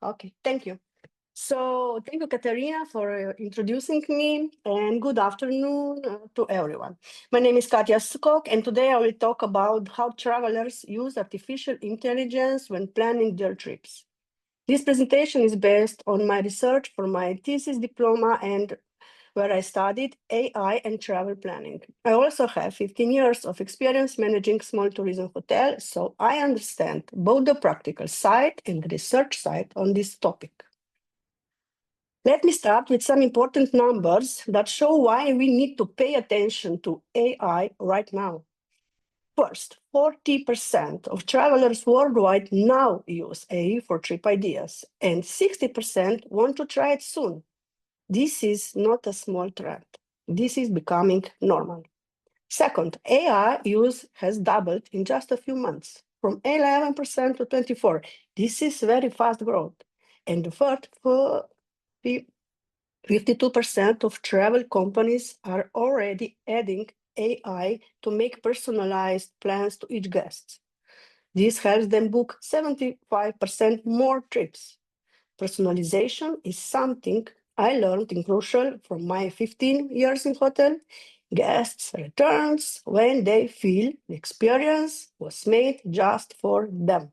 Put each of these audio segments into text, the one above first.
Okay, thank you. So thank you, Katerina, for introducing me, and good afternoon to everyone. My name is Katja Skok, and today I will talk about how travelers use artificial intelligence when planning their trips. This presentation is based on my research for my thesis diploma and where I studied AI and travel planning. I also have 15 years of experience managing small tourism hotels, so I understand both the practical side and the research side on this topic. Let me start with some important numbers that show why we need to pay attention to AI right now. First, 40% of travelers worldwide now use AI for trip ideas, and 60% want to try it soon. This is not a small trend. This is becoming normal. Second, AI use has doubled in just a few months, from 11% to 24%. This is very fast growth. And the third, 52% of travel companies are already adding AI to make personalized plans to each guest. This helps them book 75% more trips. Personalization is something I learned in Crucial from my 15 years in hotel. Guests returns when they feel the experience was made just for them.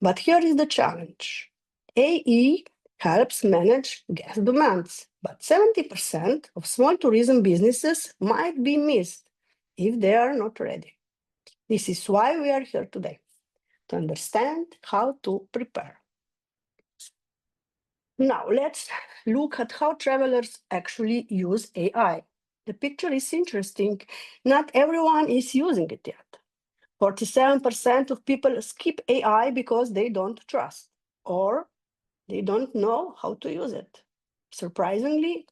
But here is the challenge. AE helps manage guest demands, but 70% of small tourism businesses might be missed if they are not ready. This is why we are here today, to understand how to prepare. Now, let's look at how travelers actually use AI. The picture is interesting. Not everyone is using it yet. 47% of people skip AI because they don't trust or they don't know how to use it. Surprisingly,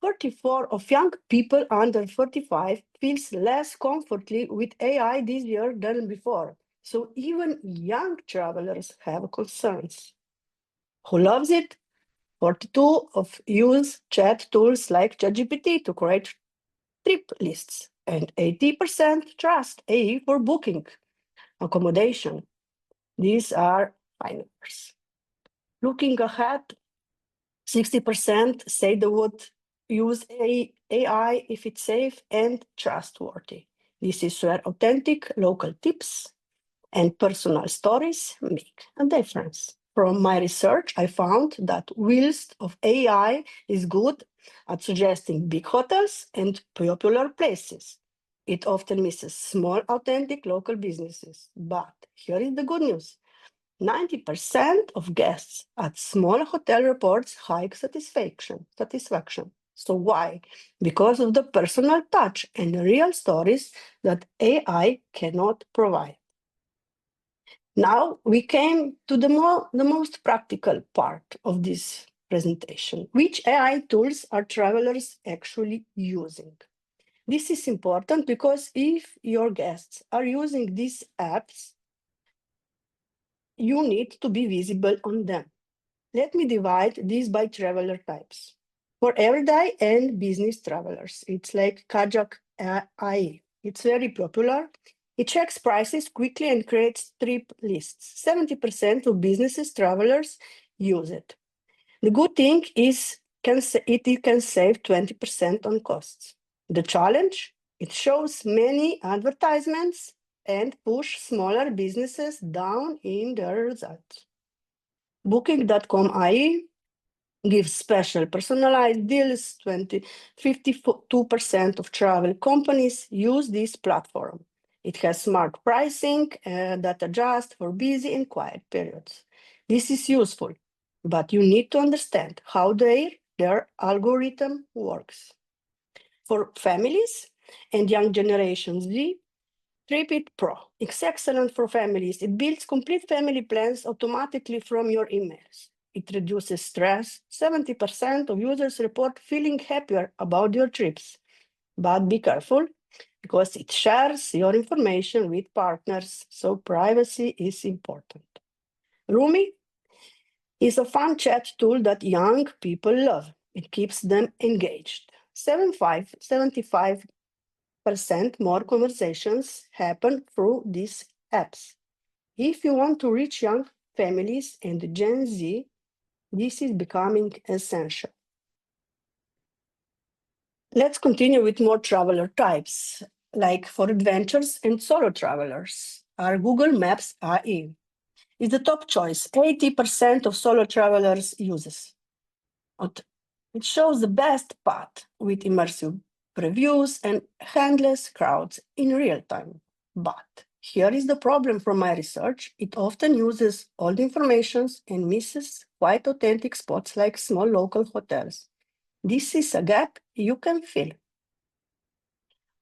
44 of young people under 45 feels less comfortably with AI this year than before. So even young travelers have concerns. Who loves it? 42 of use chat tools like ChatGPT to create trip lists, and 80% trust AI for booking accommodation. These are high numbers. Looking ahead, 60% say they would use AI if it's safe and trustworthy. This is where authentic local tips and personal stories make a difference. From my research, I found that whilst of AI is good at suggesting big hotels and popular places, it often misses small, authentic local businesses. But here is the good news. 90% of guests at small hotel reports high satisfaction. So why? Because of the personal touch and real stories that AI cannot provide. Now we came to the most practical part of this presentation. Which AI tools are travelers actually using? This is important because if your guests are using these apps, you need to be visible on them. Let me divide these by traveler types. For everyday and business travelers, it's like Kajak AI. It's very popular. It checks prices quickly and creates trip lists. 70% of businesses travelers use it. The good thing is it can save 20% on costs. The challenge, it shows many advertisements and push smaller businesses down in their results. Booking.com IE gives special personalized deals. 52% of travel companies use this platform. It has smart pricing that adjusts for busy and quiet periods. This is useful, but you need to understand how their algorithm works. For families and young generation Z, Tripit Pro. It's excellent for families. It builds complete family plans automatically from your emails. It reduces stress. 70% of users report feeling happier about their trips. But be careful because it shares your information with partners, so privacy is important. Rumi is a fun chat tool that young people love. It keeps them engaged. 75% more conversations happen through these apps. If you want to reach young families, and Gen Z, this is becoming essential. Let's continue with more traveler types, like for adventures and solo travelers. Our Google Maps AI is the top choice. 80% of solo travelers uses it. It shows the best path with immersive previews and handless crowds in real time. But here is the problem from my research. It often uses old information and misses quite authentic spots like small local hotels. This is a gap you can fill.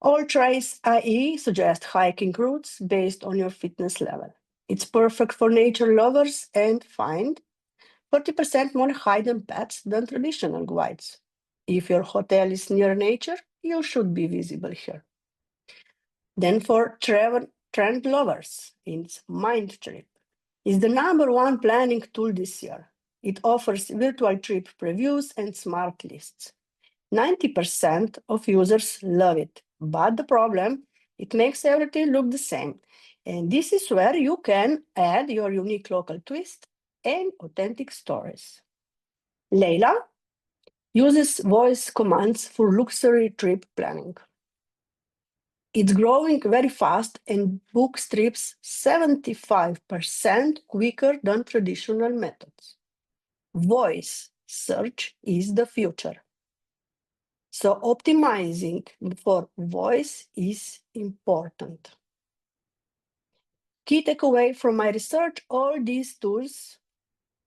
All Trace IE suggest hiking routes based on your fitness level. It's perfect for nature lovers and find 40% more hidden paths than traditional guides. If your hotel is near nature, you should be visible here. Then for travel trend lovers, it's Mindtrip. It's the #1 planning tool this year. It offers virtual trip previews and smart lists. 90% of users love it, but the problem, it makes everything look the same. And this is where you can add your unique local twist and authentic stories. Layla uses voice commands for luxury trip planning. It's growing very fast and books trips 75% quicker than traditional methods. Voice search is the future. So optimizing for voice is important. Key takeaway from my research, all these tools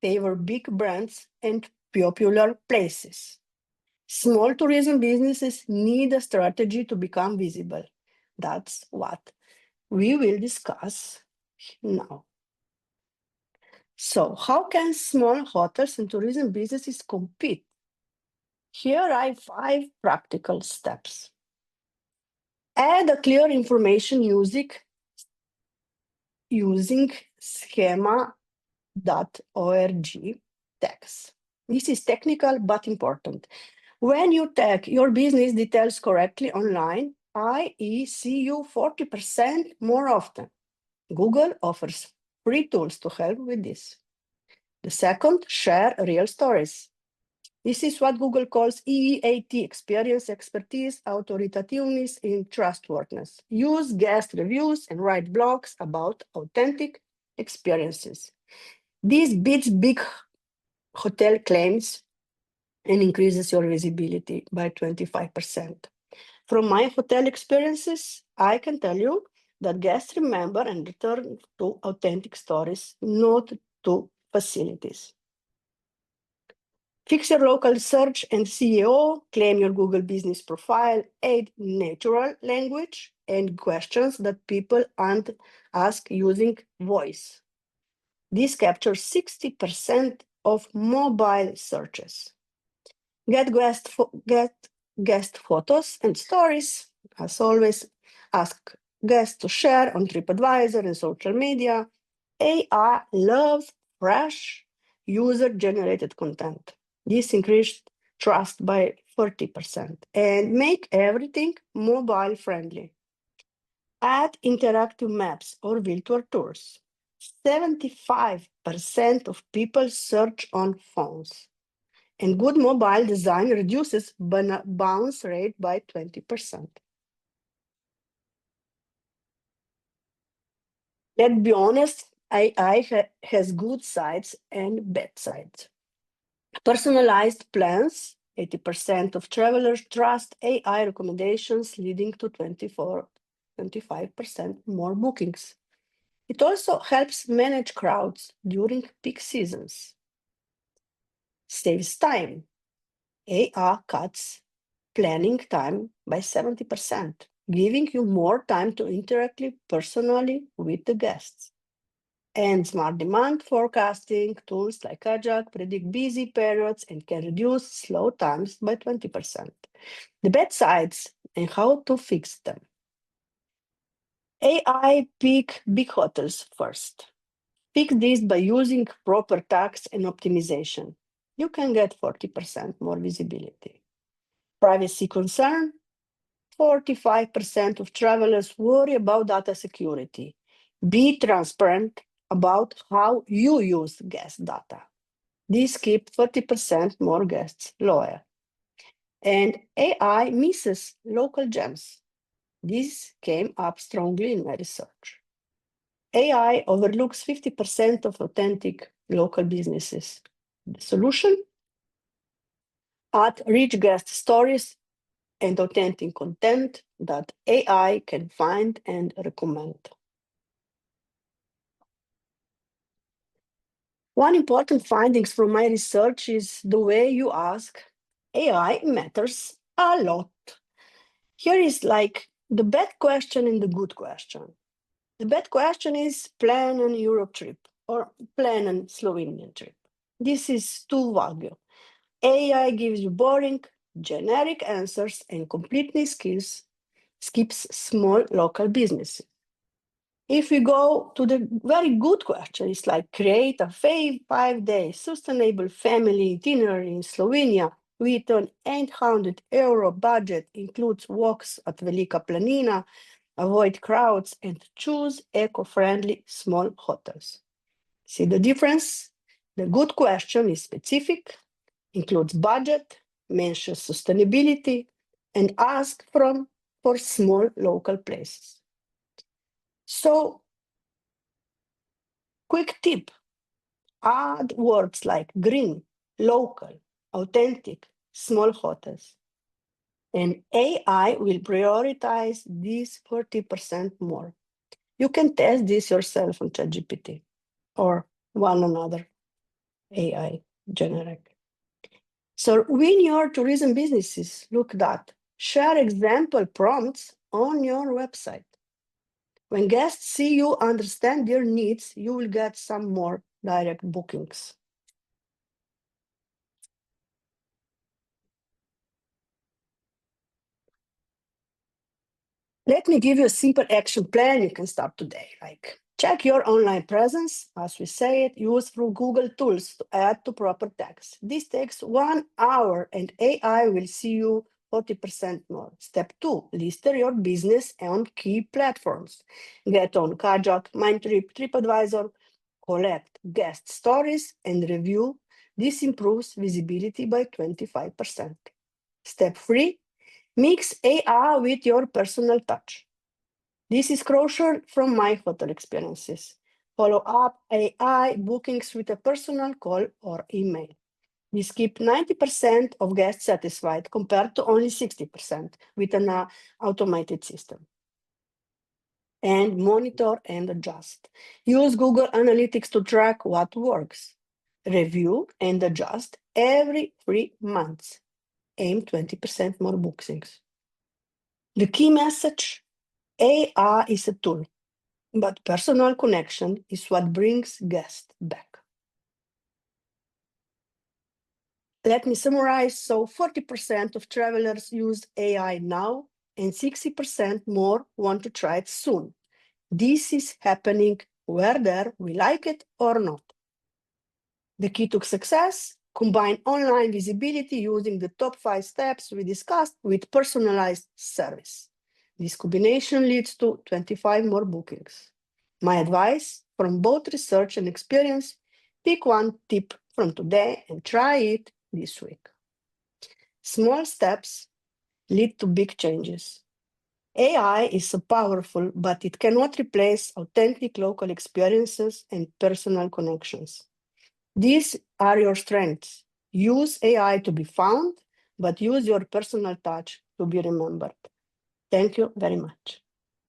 favor big brands and popular places. Small tourism businesses need a strategy to become visible. That's what we will discuss now. So how can small hotels and tourism businesses compete? Here are 5 practical steps. Add a clear information using schema.org tags. This is technical but important. When you tag your business details correctly online, I.e. see you 40% more often. Google offers free tools to help with this. The second, share real stories. This is what Google calls EEAT, experience, expertise, authoritativeness, and trustworthiness. Use guest reviews and write blogs about authentic experiences. This beats big hotel claims and increases your visibility by 25%. From my hotel experiences, I can tell you that guests remember and return to authentic stories, not to facilities. Fix your local search and SEO, claim your Google business profile, add natural language and questions that people ask using voice. This captures 60% of mobile searches. Get guest photos and stories. As always, ask guests to share on TripAdvisor and social media. AI loves fresh user-generated content. This increased trust by 40% and make everything mobile friendly. Add interactive maps or virtual tours. 75% of people search on phones. And good mobile design reduces bounce rate by 20%. Let's be honest, AI has good sides and bad sides. Personalized plans, 80% of travelers trust AI recommendations, leading to 25% more bookings. It also helps manage crowds during peak seasons. Saves time. AI cuts planning time by 70%, giving you more time to interact personally with the guests. And smart demand forecasting tools like Katja predict busy periods and can reduce slow times by 20%. The bad sides and how to fix them. AI pick big hotels first. Fix this by using proper tags and optimization. You can get 40% more visibility. Privacy concern, 45% of travelers worry about data security. Be transparent about how you use guest data. This keeps 30% more guests loyal. And AI misses local gems. This came up strongly in my research. AI overlooks 50% of authentic local businesses. The solution? Add rich guest stories and authentic content that AI can find and recommend. One important findings from my research is the way you ask. AI matters a lot. Here is like the bad question and the good question. The bad question is plan an Europe trip or plan a Slovenian trip. This is too vague. AI gives you boring, generic answers and completely skips small local businesses. If we go to the very good question, it's like create a 5-day sustainable family dinner in Slovenia with an €800 budget, includes walks at Velika Planina, avoid crowds, and choose eco-friendly small hotels. See the difference? The good question is specific, includes budget, mentions sustainability, and asks for small local places. So, quick tip, add words like green, local, authentic, small hotels. And AI will prioritize these 40% more. You can test this yourself on ChatGPT or one another AI generic. So win your tourism businesses, look that. Share example prompts on your website. When guests see you understand their needs, you will get some more direct bookings. Let me give you a simple action plan you can start today. Like check your online presence, as we say it, use through Google tools to add to proper tags. This takes 1 hour and AI will see you 40% more. Step 2, list your business on key platforms. Get on Kajac, Mindtrip, TripAdvisor, collect guest stories and review. This improves visibility by 25%. Step 3, mix AI with your personal touch. This is crucial from my hotel experiences. Follow up AI bookings with a personal call or email. This keeps 90% of guests satisfied compared to only 60% with an automated system. And monitor and adjust. Use Google Analytics to track what works. Review and adjust every 3 months. Aim 20% more bookings. The key message, AI is a tool, but personal connection is what brings guests back. Let me summarize. So 40% of travelers use AI now, and 60% more want to try it soon. This is happening whether we like it or not. The key to success, combine online visibility using the top 5 steps we discussed with personalized service. This combination leads to 25 more bookings. My advice, from both research and experience, pick one tip from today and try it this week. Small steps lead to big changes. AI is so powerful, but it cannot replace authentic local experiences and personal connections. These are your strengths. Use AI to be found, but use your personal touch to be remembered. Thank you very much.